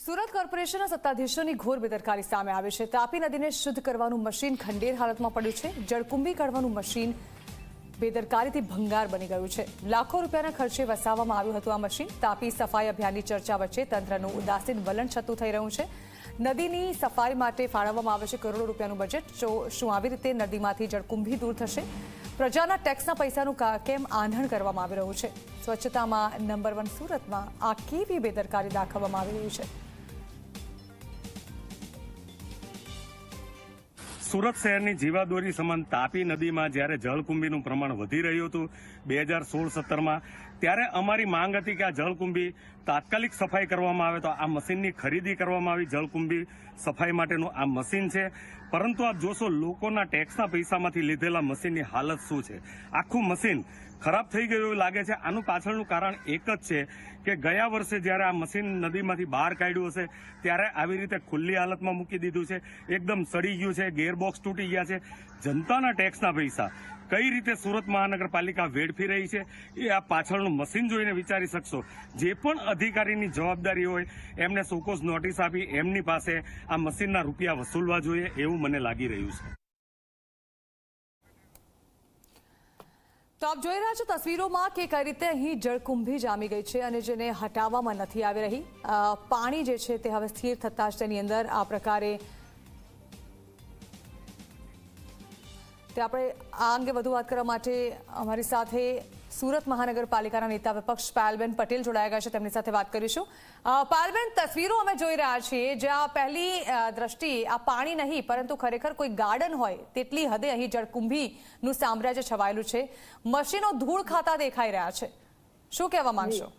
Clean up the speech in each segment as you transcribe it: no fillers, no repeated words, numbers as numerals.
સુરત કોર્પોરેશનના સત્તાધીશોની ઘોર બેદરકારી સામે આવી છે। તાપી નદીને શુદ્ધ કરવાનું મશીન ખંડેર હાલતમાં પડ્યું છે। જળકુંભી કાઢવાનું મશીન બેદરકારીથી ભંગાર બની ગયું છે। લાખો રૂપિયાના ખર્ચે વસાવવામાં આવ્યું હતું આ મશીન। તાપી સફાઈ અભિયાનની ચર્ચા વચ્ચે તંત્રનું ઉદાસીન વલણ છતું થઈ રહ્યું છે। નદીની સફાઈ માટે ફાળવવામાં આવે છે કરોડો રૂપિયાનું બજેટ। શું આવી રીતે નદીમાંથી જળકુંભી દૂર થશે? પ્રજાના ટેક્સના પૈસાનું કેમ આંધણ કરવામાં આવી રહ્યું છે? સ્વચ્છતામાં નંબર 1 સુરતમાં આ કેવી બેદરકારી દાખવવામાં આવી રહી છે? સુરત શહેરની જીવાદોરી સમાન તાપી નદીમાં જ્યારે જળકુંભીનું પ્રમાણ વધી રહ્યું હતું 2016-17માં, ત્યારે અમારી માંગ હતી કે આ જળકુંભી તાત્કાલિક સફાઈ કરવામાં આવે। તો આ મશીનની ખરીદી કરવામાં આવી। જળકુંભી સફાઈ માટેનું આ મશીન છે, પરંતુ આપ જોશો લોકોના ટેક્સના પૈસામાંથી લીધેલા મશીનની હાલત શું છે। આખું મશીન ખરાબ થઈ ગયું એવું લાગે છે। આનું પાછળનું કારણ એક જ છે કે ગયા વર્ષે જ્યારે આ મશીન નદીમાંથી બહાર કાઢ્યું હશે ત્યારે આવી રીતે ખુલ્લી હાલતમાં મૂકી દીધું છે। એકદમ સડી ગયું છે, ગેરબોક્સ તૂટી ગયા છે। જનતાના ટેક્સના પૈસા કઈ રીતે સુરત મહાનગરપાલિકા વેડફી રહી છે એ આ પાછળનું મશીન જોઈને વિચારી શકશો। જે પણ અધિકારીની જવાબદારી હોય એમને સોકોઝ નોટિસ આપી એમની પાસે આ મશીનના રૂપિયા વસૂલવા જોઈએ એવું મને લાગી રહ્યું છે। તો આપ જોઈ રહ્યા છો તસવીરોમાં કે કઈ રીતે અહીં જળકુંભી જામી ગઈ છે અને જેને હટાવવામાં નથી આવી રહી। પાણી જે છે તે હવે સ્થિર થતા જ તેની અંદર આ પ્રકારે આપણે આ અંગે વધુ વાત કરવા માટે અમારી સાથે સુરત મહાનગરપાલિકાના નેતા વિપક્ષ પાયલબેન પટેલ જોડાયા ગયા છે। તેમની સાથે વાત કરીશું। પાયલબેન, તસવીરો અમે જોઈ રહ્યા છીએ જ્યાં પહેલી દ્રષ્ટિએ આ પાણી નહીં પરંતુ ખરેખર કોઈ ગાર્ડન હોય તેટલી હદે અહીં જળકુંભીનું સામ્રાજ્ય છવાયેલું છે। મશીનો ધૂળ ખાતા દેખાઈ રહ્યા છે। શું કહેવા માંગશો?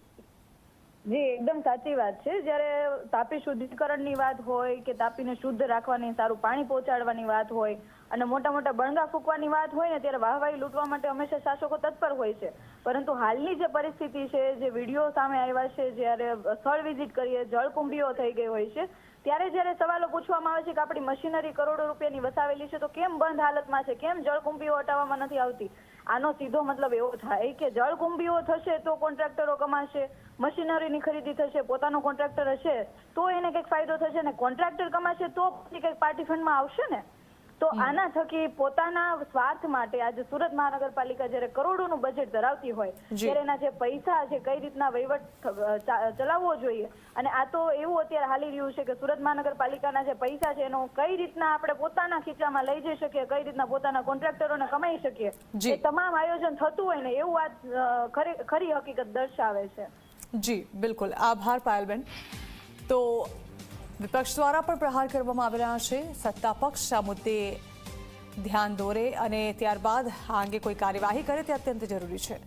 જી, એકદમ સાચી વાત છે। જ્યારે તાપી શુદ્ધિકરણની વાત હોય કે તાપીને શુદ્ધ રાખવાની, સારું પાણી પહોંચાડવાની વાત હોય અને મોટા મોટા બણગા ફૂંકવાની વાત હોય ને, ત્યારે વાહવાહી લૂંટવા માટે હંમેશા શાસકો તત્પર હોય છે। પરંતુ હાલની જે પરિસ્થિતિ છે, જે વિડીયો સામે આવ્યા છે, જ્યારે સ્થળ વિઝિટ કરીએ જળકુંભીઓ થઈ ગઈ હોય છે, ત્યારે જ્યારે સવાલો પૂછવામાં આવે છે કે આપણી મશીનરી કરોડો રૂપિયાની વસાવેલી છે તો કેમ બંધ હાલતમાં છે, કેમ જળકુંભીઓ હટાવવામાં નથી આવતી? આનો સીધો મતલબ એવો થાય કે જળકુંભીઓ થશે તો કોન્ટ્રાક્ટરો કમાશે, મશીનરીની ખરીદી થશે, પોતાનો કોન્ટ્રાક્ટર હશે તો એને કંઈક ફાયદો થશે, ને કોન્ટ્રાક્ટર કમાશે તો પછી કંઈક પાર્ટી ફંડમાં આવશે ને। તો આના થકી પોતાના સ્વાર્થ માટે આજે સુરત મહાનગરપાલિકા જ્યારે કરોડોનું બજેટ ધરાવતી હોય ત્યારે એના જે પૈસા છે કઈ રીતના વહીવટ ચલાવવો જોઈએ, અને આ તો એવું અત્યારે હાલી રહ્યું છે કે સુરત મહાનગરપાલિકાના જે પૈસા છે એનો કઈ રીતના આપણે પોતાના ખીચામાં લઈ જઈ શકીએ, કઈ રીતના પોતાના કોન્ટ્રાક્ટરોને કમાઈ શકીએ, એ તમામ આયોજન થતું હોય ને એવું આ ખરી હકીકત દર્શાવે છે। જી બિલકુલ, આભાર પાયલબેન। તો વિપક્ષ દ્વારા પણ પ્રહાર કરવામાં આવી રહ્યા છે। સત્તા પક્ષ આ મુદ્દે ધ્યાન દોરે અને ત્યારબાદ આ અંગે કોઈ કાર્યવાહી કરે તે અત્યંત જરૂરી છે।